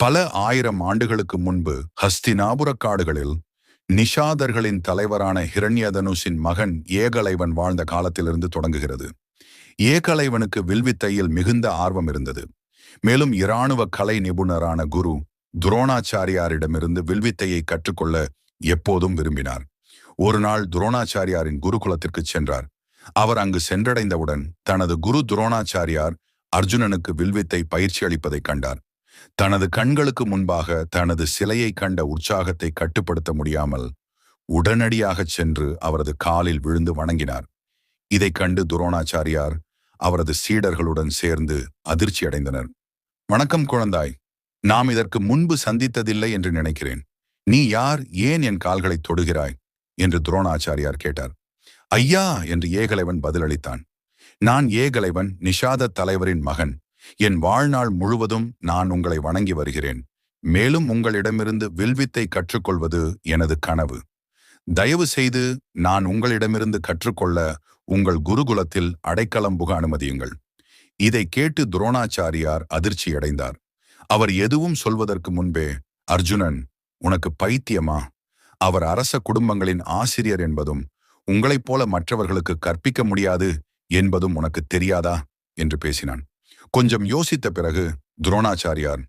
பல ஆயிரம் ஆண்டுகளுக்கு முன்பு ஹஸ்தினாபுர காடுகளில் நிஷாதர்களின் தலைவரான ஹிரண்யதனுஷின் மகன் ஏகலைவன் வாழ்ந்த காலத்திலிருந்து தொடங்குகிறது. ஏகலைவனுக்கு வில்வித்தையில் மிகுந்த ஆர்வம் இருந்தது. மேலும் இராணுவ கலை நிபுணரான குரு துரோணாச்சாரியாரிடமிருந்து வில்வித்தையை கற்றுக்கொள்ள எப்போதும் விரும்பினார். ஒரு நாள் துரோணாச்சாரியாரின் குருகுலத்திற்கு சென்றார். அவர் அங்கு சென்றடைந்தவுடன் தனது குரு துரோணாச்சாரியார் அர்ஜுனனுக்கு வில்வித்தை பயிற்சி அளிப்பதைக் கண்டார். தனது கண்களுக்கு முன்பாக தனது சிலையை கண்ட உற்சாகத்தை கட்டுப்படுத்த முடியாமல் உடனடியாகச் சென்று அவரது காலில் விழுந்து வணங்கினார். இதைக் கண்டு துரோணாச்சாரியார் அவரது சீடர்களுடன் சேர்ந்து அதிர்ச்சி அடைந்தனர். "வணக்கம் குழந்தாய், நாம் இதற்கு முன்பு சந்தித்ததில்லை என்று நினைக்கிறேன். நீ யார்? ஏன் என் கால்களை தொடுகிறாய்?" என்று துரோணாச்சாரியார் கேட்டார். "ஐயா" என்று ஏகலைவன் பதிலளித்தான். "நான் ஏகலைவன், நிஷாத தலைவரின் மகன். என் வாழ்நாள் முழுவதும் நான் உங்களை வணங்கி வருகிறேன். மேலும் உங்களிடமிருந்து வில்வித்தை கற்றுக்கொள்வது எனது கனவு. தயவு செய்து நான் உங்களிடமிருந்து கற்றுக்கொள்ள உங்கள் குருகுலத்தில் அடைக்கலம் புக அனுமதியுங்கள்." இதை கேட்டு துரோணாச்சாரியார் அதிர்ச்சியடைந்தார். அவர் எதுவும் சொல்வதற்கு முன்பே, "அர்ஜுனன், உனக்கு பைத்தியமா? அவர் அரச குடும்பங்களின் ஆசிரியர் என்பதும் உங்களைப் போல மற்றவர்களுக்கு கற்பிக்க முடியாது என்பதும் உனக்கு தெரியாதா?" என்று பேசினான். கொஞ்சம் யோசித்த பிறகு துரோணாச்சாரியார்,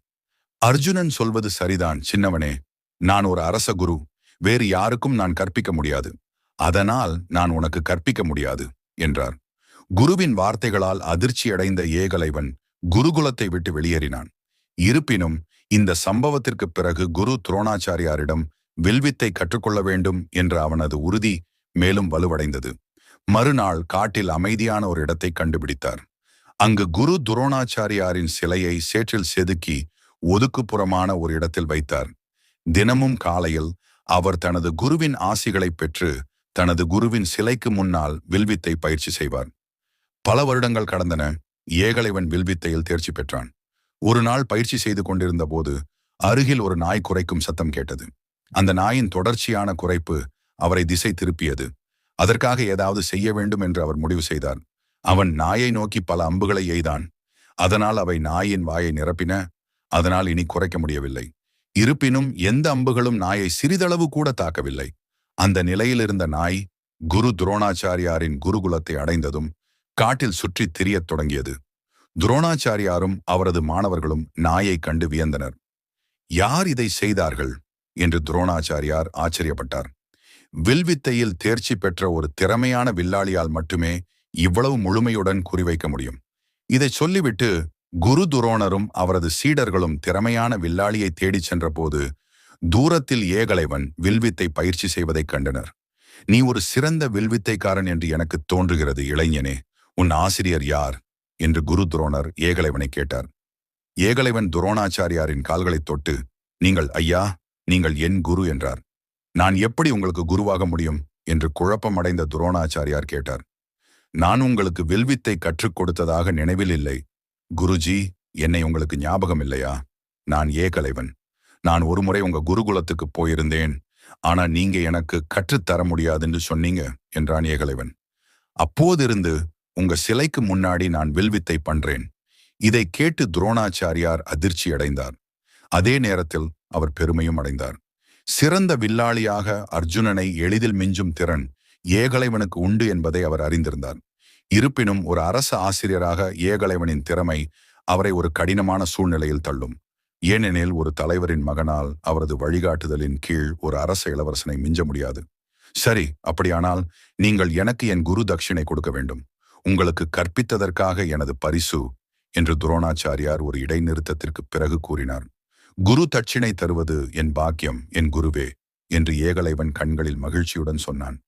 "அர்ஜுனன் சொல்வது சரிதான் சின்னவனே. நான் ஒரு அரச குரு. வேறு யாருக்கும் நான் கற்பிக்க முடியாது. அதனால் நான் உனக்கு கற்பிக்க முடியாது" என்றார். குருவின் வார்த்தைகளால் அதிர்ச்சியடைந்த ஏகலைவன் குருகுலத்தை விட்டு வெளியேறினான். இருப்பினும் இந்த சம்பவத்திற்கு பிறகு குரு துரோணாச்சாரியாரிடம் வில்வித்தை கற்றுக்கொள்ள வேண்டும் என்ற அவனது உறுதி மேலும் வலுவடைந்தது. மறுநாள் காட்டில் அமைதியான ஒரு இடத்தை கண்டுபிடித்தார். அங்கு குரு துரோணாச்சாரியாரின் சிலையை சேற்றில் செதுக்கி ஒதுக்குப்புறமான ஒரு இடத்தில் வைத்தார். தினமும் காலையில் அவர் தனது குருவின் ஆசிகளை பெற்று தனது குருவின் சிலைக்கு முன்னால் வில்வித்தை பயிற்சி செய்வார். பல வருடங்கள் கடந்தன. ஏகலைவன் வில்வித்தையில் தேர்ச்சி பெற்றான். ஒரு நாள் பயிற்சி செய்து கொண்டிருந்த போது அருகில் ஒரு நாய் குரைக்கும் சத்தம் கேட்டது. அந்த நாயின் தொடர்ச்சியான குரைப்பு அவரை திசை திருப்பியது. அதற்காக ஏதாவது செய்ய வேண்டும் என்று அவர் முடிவு செய்தார். அவன் நாயை நோக்கி பல அம்புகளை எய்தான். அதனால் அவை நாயின் வாயை நிரப்பின. அதனால் இனி குறைக்க முடியவில்லை. இருப்பினும் எந்த அம்புகளும் நாயை சிறிதளவு கூட தாக்கவில்லை. அந்த நிலையில் இருந்த நாய் குரு துரோணாச்சாரியாரின் குருகுலத்தை அடைந்ததும் காட்டில் சுற்றித் திரியத் தொடங்கியது. துரோணாச்சாரியாரும் அவரது மாணவர்களும் நாயை கண்டு வியந்தனர். "யார் இதை செய்தார்கள்?" என்று துரோணாச்சாரியார் ஆச்சரியப்பட்டார். "வில்வித்தையில் தேர்ச்சி பெற்ற ஒரு திறமையான வில்லாளியால் மட்டுமே இவ்வளவு முழுமையுடன் குறிவைக்க முடியும்." இதை சொல்லிவிட்டு குரு துரோணரும் அவரது சீடர்களும் திறமையான வில்லாளியை தேடிச் சென்றபோது தூரத்தில் ஏகலைவன் வில்வித்தை பயிற்சி செய்வதைக் கண்டனர். "நீ ஒரு சிறந்த வில்வித்தைக்காரன் என்று எனக்கு தோன்றுகிறது இளைஞனே. உன் ஆசிரியர் யார்?" என்று குரு துரோணர் ஏகலைவனை கேட்டார். ஏகலைவன் துரோணாச்சாரியாரின் கால்களைத் தொட்டு, ஐயா, நீங்கள் என் குரு" என்றார். "நான் எப்படி உங்களுக்கு குருவாக முடியும்?" என்று குழப்பமடைந்த துரோணாச்சாரியார் கேட்டார். "நான் உங்களுக்கு வில்வித்தை கற்றுக் கொடுத்ததாக நினைவில் இல்லை. குருஜி, என்னை உங்களுக்கு ஞாபகம் இல்லையா? நான் ஏகலைவன். நான் ஒருமுறை உங்க குருகுலத்துக்கு போயிருந்தேன். ஆனா நீங்க எனக்கு கற்றுத்தர முடியாதுன்னு சொன்னீங்க" என்றான் ஏகலைவன். "அப்போதிருந்து உங்க சிலைக்கு முன்னாடி நான் வில்வித்தை பண்றேன்." இதை கேட்டு துரோணாச்சாரியார் அதிர்ச்சி அடைந்தார். அதே நேரத்தில் அவர் பெருமையும் அடைந்தார். சிறந்த வில்லாளியாக அர்ஜுனனை எளிதில் மிஞ்சும் திறன் ஏகலைவனுக்கு உண்டு என்பதை அவர் அறிந்திருந்தார். இருப்பினும் ஒரு அரச ஆசிரியராக ஏகலைவனின் திறமை அவரை ஒரு கடினமான சூழ்நிலையில் தள்ளும். ஏனெனில் ஒரு தலைவரின் மகனால் அவரது வழிகாட்டுதலின் கீழ் ஒரு அரச இளவரசனை மிஞ்ச முடியாது. "சரி, அப்படியானால் நீங்கள் எனக்கு என் குரு தட்சிணை கொடுக்க வேண்டும். உங்களுக்கு கற்பித்ததற்காக எனது பரிசு" என்று துரோணாச்சாரியார் ஒரு இடைநிறுத்தத்திற்கு பிறகு கூறினார். "குரு தட்சிணை தருவது என் பாக்கியம், என் குருவே" என்று ஏகலைவன் கண்களில் மகிழ்ச்சியுடன் சொன்னான்.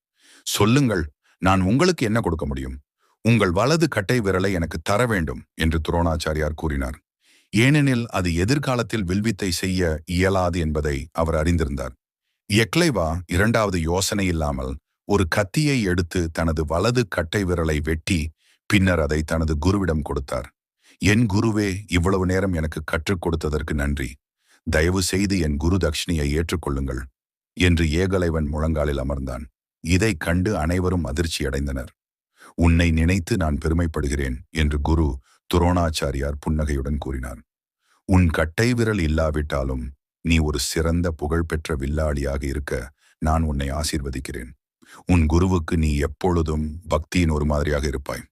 "சொல்லுங்கள், நான் உங்களுக்கு என்ன கொடுக்க முடியும்?" "உங்கள் வலது கட்டை விரலை எனக்கு தர வேண்டும்" என்று துரோணாச்சாரியார் கூறினார். ஏனெனில் அது எதிர்காலத்தில் வில்வித்தை செய்ய இயலாது என்பதை அவர் அறிந்திருந்தார். எக்லைவா இரண்டாவது யோசனை இல்லாமல் ஒரு கத்தியை எடுத்து தனது வலது கட்டை விரலை வெட்டி பின்னர் அதை தனது குருவிடம் கொடுத்தார். "என் குருவே, இவ்வளவு நேரம் எனக்கு கற்றுக் கொடுத்ததற்கு நன்றி. தயவு செய்து என் குரு தட்சிணியை ஏற்றுக்கொள்ளுங்கள்" என்று ஏகலைவன் முழங்காலில் அமர்ந்தான். இதைக் கண்டு அனைவரும் அதிர்ச்சியடைந்தனர். "உன்னை நினைத்து நான் பெருமைப்படுகிறேன்" என்று குரு துரோணாச்சாரியார் புன்னகையுடன் கூறினார். உன் கட்டை விரல் இல்லாவிட்டாலும் நீ ஒரு சிறந்த புகழ்பெற்ற வில்லாளியாக இருக்க நான் உன்னை ஆசீர்வதிக்கிறேன். உன் குருவுக்கு நீ எப்பொழுதும் பக்தியின் ஒரு மாதிரியாக இருப்பாய்.